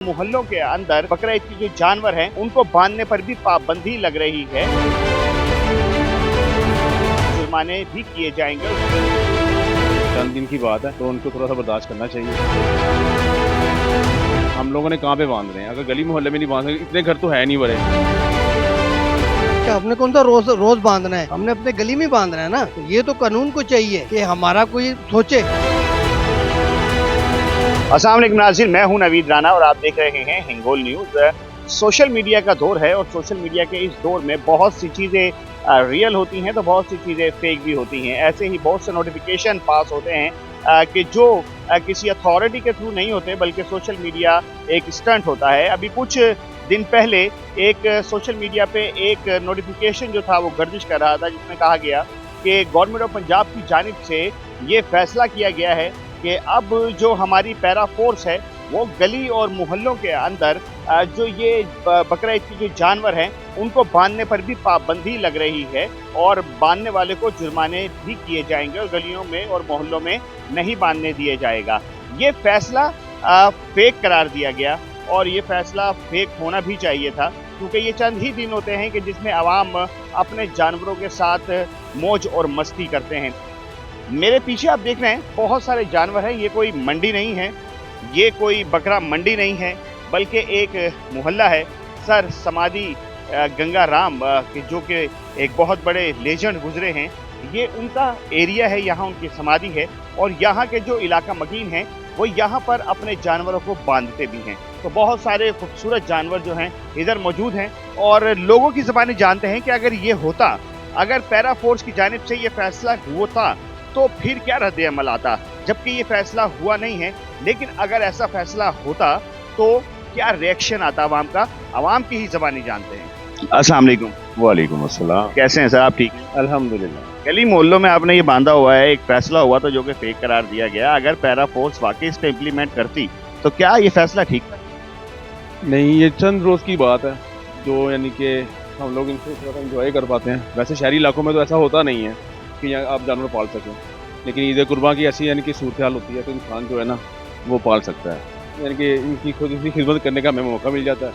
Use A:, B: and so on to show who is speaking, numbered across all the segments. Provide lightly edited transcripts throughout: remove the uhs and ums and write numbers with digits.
A: मोहल्लों के अंदर बकरा ईद की जो जानवर हैं उनको बांधने पर भी पाबंदी लग रही है। जुर्माने भी किए जाएंगे।
B: चंद दिन की बात है तो उनको थोड़ा सा बर्दाश्त करना चाहिए। हम लोगों ने कहाँ पे बांध रहे हैं? अगर गली मोहल्ले में नहीं बांध रहे, इतने घर तो है नहीं बड़े।
C: क्या हमने कौन सा रोज रोज बांधना है? हमने अपने गली में बांधना है ना। तो ये तो कानून को चाहिए कि हमारा कोई सोचे।
A: अस्सलाम वालेकुम नाज़रीन, मैं हूं नवीद राना और आप देख रहे हैं हिंगोल न्यूज़। सोशल मीडिया का दौर है और सोशल मीडिया के इस दौर में बहुत सी चीज़ें रियल होती हैं तो बहुत सी चीज़ें फेक भी होती हैं। ऐसे ही बहुत से नोटिफिकेशन पास होते हैं कि जो किसी अथॉरिटी के थ्रू नहीं होते बल्कि सोशल मीडिया एक स्टंट होता है। अभी कुछ दिन पहले एक सोशल मीडिया पे एक नोटिफिकेशन जो था वो गर्दिश कर रहा था, जिसमें कहा गया कि गवर्नमेंट ऑफ पंजाब की जानिब से ये फैसला किया गया है कि अब जो हमारी पैरा फोर्स है वो गली और मोहल्लों के अंदर जो ये बकरा ईद की जो जानवर हैं उनको बांधने पर भी पाबंदी लग रही है और बांधने वाले को जुर्माने भी किए जाएंगे और गलियों में और मोहल्लों में नहीं बांधने दिया जाएगा। ये फैसला फेक करार दिया गया और ये फैसला फेक होना भी चाहिए था, क्योंकि ये चंद ही दिन होते हैं कि जिसमें आवाम अपने जानवरों के साथ मौज और मस्ती करते हैं। मेरे पीछे आप देख रहे हैं बहुत सारे जानवर हैं। ये कोई मंडी नहीं है, ये कोई बकरा मंडी नहीं है, बल्कि एक मोहल्ला है सर समाधि गंगा राम के, जो कि एक बहुत बड़े लेजेंड गुजरे हैं। ये उनका एरिया है, यहाँ उनकी समाधि है और यहाँ के जो इलाका मकीन हैं वो यहाँ पर अपने जानवरों को बांधते भी हैं। तो बहुत सारे खूबसूरत जानवर जो हैं इधर मौजूद हैं और लोगों की ज़बानी जानते हैं कि अगर ये होता, अगर पैरा फोर्स की जानिब से ये फैसला हुआ तो फिर क्या रद्द अमल आता, जबकि ये फैसला हुआ नहीं है। लेकिन अगर ऐसा फैसला होता तो क्या रिएक्शन आता आवाम का, आवाम की ही ज़बानी जानते हैं। अस्सलाम वालेकुम।
B: वालेकुम अस्सलाम।
A: कैसे हैं सर आप? ठीक हैं
B: अल्हम्दुलिल्लाह।
A: गली मोहल्लों में आपने ये बांधा हुआ है, एक फैसला हुआ था जो कि फेक करार दिया गया। अगर पैरा फोर्स वाकई इस पर इम्प्लीमेंट करती तो क्या ये फैसला ठीक था?
B: नहीं, ये चंद रोज़ की बात है जो यानी कि हम लोग इनको थोड़ा इंजॉय कर पाते हैं। वैसे शहरी इलाकों में तो ऐसा होता नहीं है कि यहाँ आप जानवर पाल सकें, लेकिन ईद कुर्बान की ऐसी यानी कि सूरत हाल होती है तो इंसान जो है ना वो पाल सकता है, यानी कि इनकी खुद की खिदमत करने का हमें मौका मिल जाता है।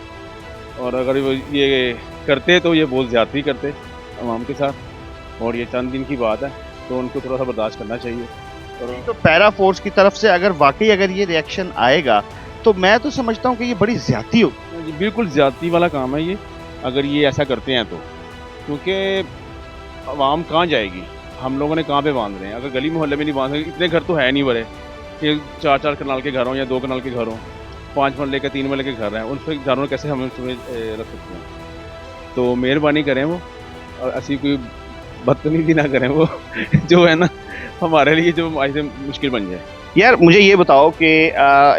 B: और अगर वो ये करते तो ये बहुत ज़्यादती करते आवाम के साथ, और ये चंद दिन की बात है तो उनको थोड़ा सा बर्दाश्त करना चाहिए।
A: तो पैरा फोर्स की तरफ से अगर वाकई अगर ये रिएक्शन आएगा तो मैं तो समझता हूँ कि ये बड़ी ज़्यादती हो।
B: बिल्कुल ज़्यादती वाला काम है ये, अगर ये ऐसा करते हैं तो, क्योंकि आवाम कहाँ जाएगी? हम लोगों ने कहाँ पे बांध रहे हैं? अगर गली मोहल्ले में नहीं बांध रहे, इतने घर तो है नहीं बड़े कि 4-4 कनाल के घर हों या 2 कनाल के घर हों, 5 मरले के 3 मरले के घर हैं, उन पर जानवर कैसे हम उसमें रख सकते हैं? तो मेहरबानी करें वो, और ऐसी कोई बदतमीजी ना करें वो जो है ना हमारे लिए जो ऐसे मुश्किल बन जाए।
A: यार मुझे ये बताओ कि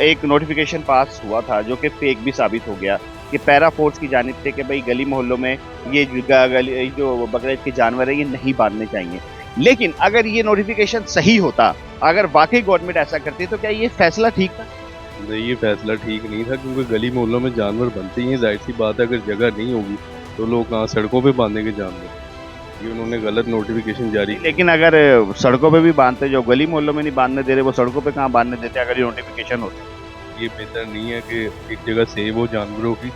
A: एक नोटिफिकेशन पास हुआ था जो कि फेक भी साबित हो गया कि पैरा फोर्स की जानिब से कि भाई गली मोहल्लों में ये जो बकरा ईद के जानवर है ये नहीं बांधने चाहिए। लेकिन अगर ये नोटिफिकेशन सही होता, अगर वाकई गवर्नमेंट ऐसा करती तो क्या ये फैसला ठीक था?
D: नहीं, ये फैसला ठीक नहीं था, क्योंकि गली मोहल्लों में जानवर बनते ही हैं। जाहिर सी बात है, अगर जगह नहीं होगी तो लोग कहाँ सड़कों पे बांधेंगे जानवर। ये उन्होंने गलत नोटिफिकेशन जारी की।
A: लेकिन अगर सड़कों पे भी बांधते, जो गली मोहल्लों में नहीं बांधने दे रहे वो सड़कों पे कहाँ बांधने देते अगर ये नोटिफिकेशन होता?
D: ये बेहतर नहीं है कि एक जगह सेव हो जानवरों की।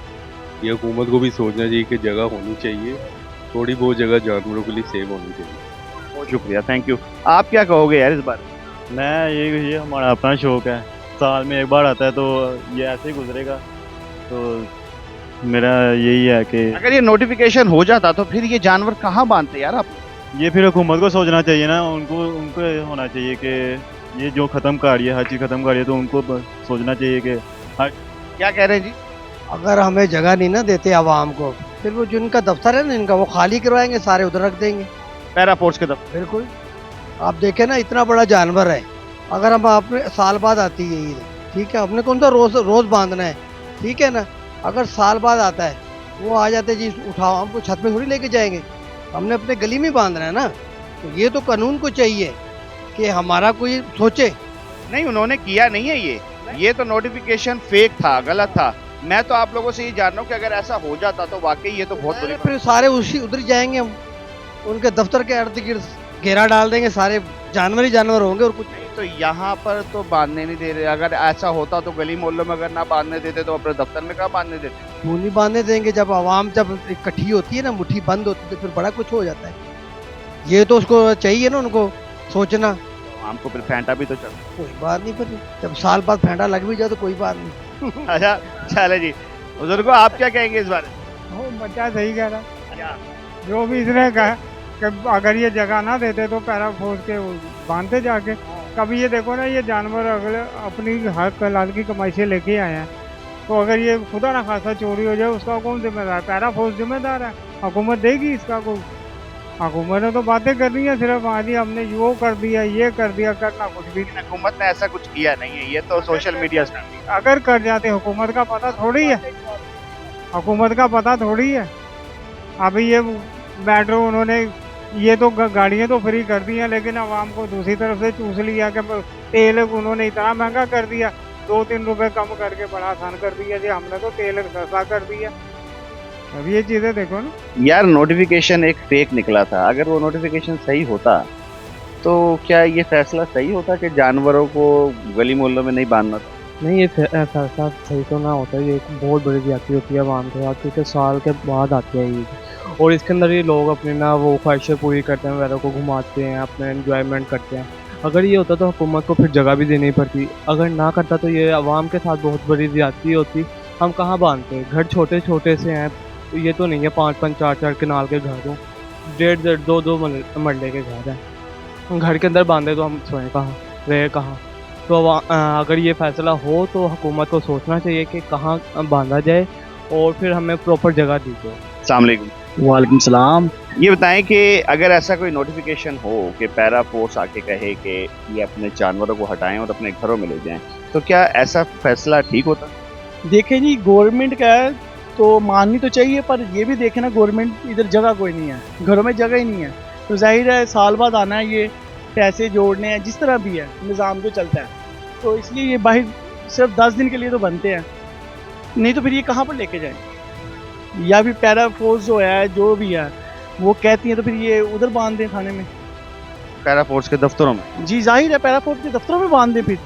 D: ये हुकूमत को भी सोचना चाहिए कि जगह होनी चाहिए, थोड़ी बहुत जगह जानवरों के लिए सेव होनी चाहिए।
A: बहुत शुक्रिया, थैंक यू। आप क्या कहोगे यार इस बार?
E: मैं ये हमारा अपना शौक है, साल में एक बार आता है तो ये ऐसे ही गुजरेगा। तो मेरा यही है कि
A: अगर ये नोटिफिकेशन हो जाता तो फिर ये जानवर कहाँ बांधते यार आप?
E: ये फिर हुकूमत को सोचना चाहिए ना, उनको होना चाहिए कि ये जो ख़त्म कर रही है, हर चीज़ ख़त्म कर रही है, तो उनको सोचना चाहिए कि
A: क्या कह रहे हैं जी?
C: अगर हमें जगह नहीं ना देते आवाम को, फिर वो जिनका दफ्तर है ना इनका, वो खाली करवाएंगे, सारे उधर रख देंगे।
A: पैरा फोर्स के दफ्तर?
C: बिल्कुल। आप देखें ना, इतना बड़ा जानवर है, अगर हम अपने साल बाद आती है ईद, ठीक है, अपने कौन सा रोज बांधना है, ठीक है ना। अगर साल बाद आता है वो आ जाते जी, उठाओ, हमको छत पे थोड़ी लेके जाएंगे, हमने अपने गली में बांधना है ना। तो ये तो कानून को चाहिए कि हमारा कोई सोचे।
A: नहीं, उन्होंने किया नहीं है ये तो नोटिफिकेशन फेक था, गलत था। मैं तो आप लोगों से ये जान रहा हूँ कि अगर ऐसा हो जाता तो वाकई ये तो बहुत बुरी
C: फिर सारे उधर जाएंगे, हम उनके दफ्तर के इर्द गिर्द घेरा डाल देंगे, सारे जानवर ही जानवर होंगे और कुछ नहीं।
A: तो यहाँ पर तो बांधने नहीं दे रहे। अगर ऐसा होता तो गली मोहल्लों में अगर ना बांधने देते तो अपने दफ्तर में कहाँ बांधने देते?
C: क्यों नहीं बांधने देंगे? जब आवाम जब इकट्ठी होती है ना, मुट्ठी बंद होती है, तो फिर बड़ा कुछ हो जाता है। ये तो उसको चाहिए ना, उनको सोचना।
A: हमको फिर फेंटा भी तो चल।
C: कोई बात नहीं, फिर जब साल बाद फेंटा लग भी जाए तो कोई बात नहीं।
A: अच्छा चले जी, बुजुर्गो आप क्या कहेंगे इस बारे में?
F: वो बच्चा सही कह रहा,
A: क्या?
F: जो भी इसने कहा कि अगर ये जगह ना देते तो पैरा फोड़ के वो बांधते जाके। कभी ये देखो ना, ये जानवर अगले अपनी हक हलाल की कमाई से लेके आए हैं, तो अगर ये खुदा ना खासा चोरी हो जाए उसका कौन जिम्मेदार है? पैरा फोर्स जिम्मेदार है। हुकूमत देगी इसका? कोई हुकूमत ने तो बातें करनी है सिर्फ, हाँ जी हमने वो कर दिया, ये कर दिया, करना कुछ भी नहीं।
A: हुकूमत ने ऐसा कुछ किया नहीं है, ये तो सोशल मीडिया से।
F: अगर कर जाते हुकूमत का पता थोड़ी है, हुकूमत का पता थोड़ी है। अभी ये मेट्रो उन्होंने ये तो गाड़ियाँ तो फ्री कर दी हैं, लेकिन आवाम को दूसरी तरफ से चूस लिया कि तेल उन्होंने इतना महंगा कर दिया, 2-3 रुपए कम करके बड़ा आसान कर दिया जी, हमने तो तेल सस्ता कर दिया। अब ये चीज़ें देखो ना
A: यार, नोटिफिकेशन एक फेक निकला था। अगर वो नोटिफिकेशन सही होता तो क्या ये फैसला सही होता कि जानवरों को गली मोहल्लों में नहीं बांधना था?
G: नहीं, ये फैसला सही तो ना होता है। ये एक बहुत बड़ी ज्यादती होती है आवाम के साथ, क्योंकि साल के बाद आती है ईद, और इसके अंदर ये लोग अपनी ना वो ख्वाहिशें पूरी करते हैं, वगैरह को घुमाते हैं, अपने एंजॉयमेंट करते हैं। अगर ये होता तो हुकूमत को फिर जगह भी देनी पड़ती। अगर ना करता तो ये आवाम के साथ बहुत बड़ी ज्यादती होती। हम कहाँ बांधते? घर छोटे छोटे से हैं, ये तो नहीं है 5-5 4-4 कनाल के घर हो, 1.5 2-2 मरले के घर हैं। घर के अंदर बांधे तो हम सोए कहाँ, रहे कहाँ? तो अगर ये फैसला हो तो हुकूमत को सोचना चाहिए कि कहाँ बांधा जाए, और फिर हमें प्रॉपर जगह दी जाए।
A: अस्सलाम वालेकुम।
H: वालेकुम सलाम।
A: ये बताएं कि अगर ऐसा कोई नोटिफिकेशन हो कि पैरा फोर्स आके कहे कि ये अपने जानवरों को हटाएं और अपने घरों में ले जाएं, तो क्या ऐसा फैसला ठीक होता?
H: देखें जी, गवर्नमेंट का है तो माननी तो चाहिए, पर ये भी देखें ना, गवर्नमेंट इधर जगह कोई नहीं है, घरों में जगह ही नहीं है, तो जाहिर है साल बाद आना है, ये पैसे जोड़ने हैं, जिस तरह भी है निज़ाम जो चलता है, तो इसलिए ये बाहर सिर्फ 10 दिन के लिए तो बनते हैं, नहीं तो फिर ये कहाँ पर लेके जाएंगे? या भी पैरा फोर्स जो है, जो भी है, वो कहती हैं तो फिर ये उधर बांध दें थाने में,
A: पैरा फोर्स के दफ्तरों में।
H: जी जाहिर है पैरा फोर्स के दफ्तरों में बांध दें फिर,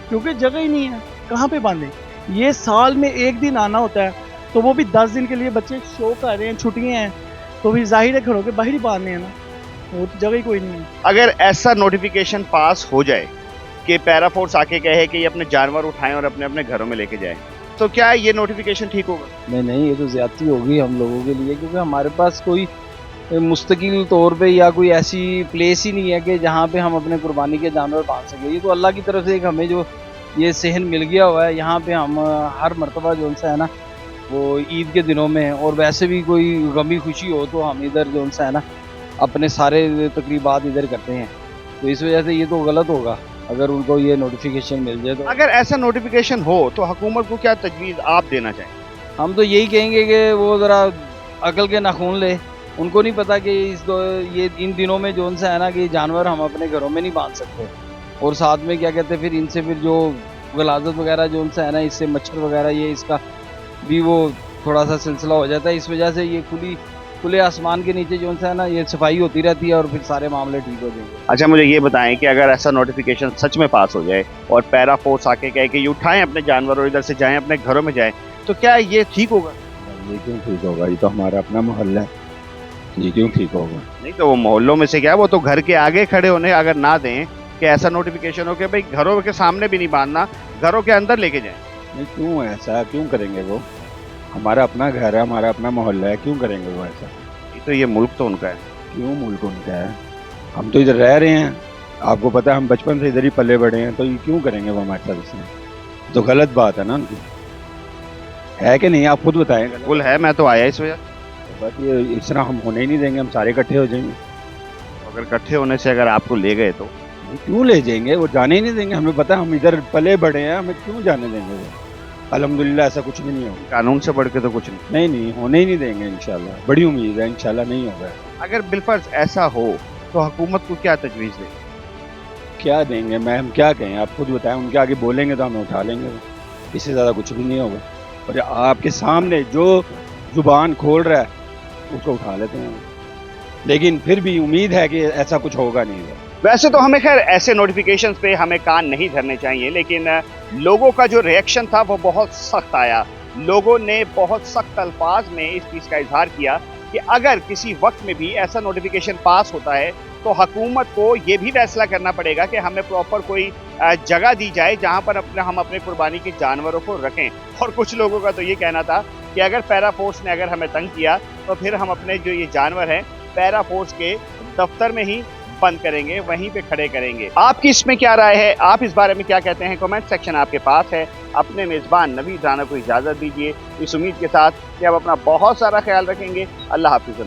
H: क्योंकि जगह ही नहीं है, कहाँ पे बांधें? ये साल में एक दिन आना होता है, तो वो भी 10 दिन के लिए बच्चे शो कर रहे हैं, छुट्टियाँ हैं, तो फिर जाहिर है घरों के बाहर ही बांधने हैं ना, वो तो जगह ही कोई नहीं है।
A: अगर ऐसा नोटिफिकेशन पास हो जाए कि पैरा फोर्स आके कहे कि ये अपने जानवर उठाएं और अपने अपने घरों में लेके जाएं, तो क्या ये नोटिफिकेशन ठीक होगा?
I: नहीं, ये तो ज़्यादती होगी हम लोगों के लिए, क्योंकि हमारे पास कोई मुस्तकिल तौर पे या कोई ऐसी प्लेस ही नहीं है कि जहाँ पे हम अपने कुर्बानी के जानवर बांध सकें। ये तो अल्लाह की तरफ से एक हमें जो ये सहन मिल गया हुआ है, यहाँ पे हम हर मरतबा जो सा है ना, वो ईद के दिनों में और वैसे भी कोई गमी खुशी हो तो हम इधर जो सा है ना अपने सारे तकरीबात इधर करते हैं, तो इस वजह से ये तो गलत होगा अगर उनको ये नोटिफिकेशन मिल जाए। तो अगर
A: ऐसा नोटिफिकेशन हो तो हुकूमत को क्या तजवीज़ आप देना चाहें?
I: हम तो यही कहेंगे कि वो ज़रा अकल के नाखून ले, उनको नहीं पता कि ये इन दिनों में जो सा है ना कि जानवर हम अपने घरों में नहीं बांध सकते, और साथ में क्या कहते हैं फिर इनसे फिर जो गलाजत वगैरह जो सा है ना, इससे मच्छर वगैरह ये इसका भी वो थोड़ा सा सिलसिला हो जाता है। इस वजह से ये खुले आसमान के नीचे जो सा है ना ये सफाई होती रहती है और फिर सारे मामले ठीक हो जाएंगे।
A: अच्छा, मुझे ये बताएं कि अगर ऐसा नोटिफिकेशन सच में पास हो जाए और पैरा फोर्स आके कहे कि ये उठाएं अपने जानवर और इधर से जाएं अपने घरों में जाएं, तो क्या ये ठीक होगा?
J: ये क्यों ठीक होगा? ये तो हमारा अपना मोहल्ला है, ये क्यों ठीक होगा?
A: नहीं तो वो मोहल्लों में से क्या, वो तो घर के आगे खड़े होने अगर ना दें कि ऐसा नोटिफिकेशन हो कि भाई घरों के सामने भी नहीं बांधना, घरों के अंदर लेके जाएं।
J: नहीं, क्यों ऐसा क्यों करेंगे? वो हमारा अपना घर है, हमारा अपना मोहल्ला है, क्यों करेंगे वो ऐसा?
A: तो ये मुल्क तो उनका है।
J: क्यों मुल्क उनका है? हम तो इधर रह रहे हैं, आपको पता है हम बचपन से इधर ही पले बड़े हैं, तो ये क्यों करेंगे वो हमारे साथ? इसमें तो गलत बात है ना उनकी, है कि नहीं? आप खुद बताएं।
A: बिल्कुल है, मैं तो आया इस वजह।
J: बस ये इस तरह हम होने ही नहीं देंगे, हम सारे इकट्ठे हो जाएंगे।
A: अगर इकट्ठे होने से अगर आपको ले गए तो
J: क्यों ले जाएंगे? वो जाने ही नहीं देंगे, हमें पता है हम इधर पले बड़े हैं, हमें क्यों जाने देंगे? वो अल्हम्दुलिल्लाह ऐसा कुछ भी नहीं होगा,
A: कानून से बढ़ के तो कुछ नहीं।
J: नहीं होने ही नहीं देंगे इंशाल्लाह, बड़ी उम्मीद है इंशाल्लाह नहीं होगा।
A: अगर बिलफर्ज ऐसा हो तो हुकूमत को क्या तजवीज़ दे?
J: क्या देंगे? हम क्या कहें? आप खुद बताएं, उनके आगे बोलेंगे तो हमें उठा लेंगे, इससे ज़्यादा कुछ भी नहीं होगा। और आपके सामने जो जुबान खोल रहा है उसको उठा लेते हैं, लेकिन फिर भी उम्मीद है कि ऐसा कुछ होगा नहीं।
A: वैसे तो हमें खैर ऐसे नोटिफिकेशंस पे हमें कान नहीं धरने चाहिए, लेकिन लोगों का जो रिएक्शन था वो बहुत सख्त आया। लोगों ने बहुत सख्त अल्फाज में इस चीज़ का इजहार किया कि अगर किसी वक्त में भी ऐसा नोटिफिकेशन पास होता है तो हुकूमत को ये भी फैसला करना पड़ेगा कि हमें प्रॉपर कोई जगह दी जाए जहां पर हम अपने कुर्बानी के जानवरों को रखें। और कुछ लोगों का तो ये कहना था कि अगर पैरा फोर्स ने अगर हमें तंग किया तो फिर हम अपने जो ये जानवर हैं पैरा फोर्स के दफ्तर में ही बंद करेंगे, वहीं पे खड़े करेंगे। आपकी इसमें क्या राय है? आप इस बारे में क्या कहते हैं? कमेंट सेक्शन आपके पास है। अपने मेज़बान नवीद राना को इजाज़त दीजिए इस उम्मीद के साथ कि आप अपना बहुत सारा ख्याल रखेंगे। अल्लाह हाफिज़।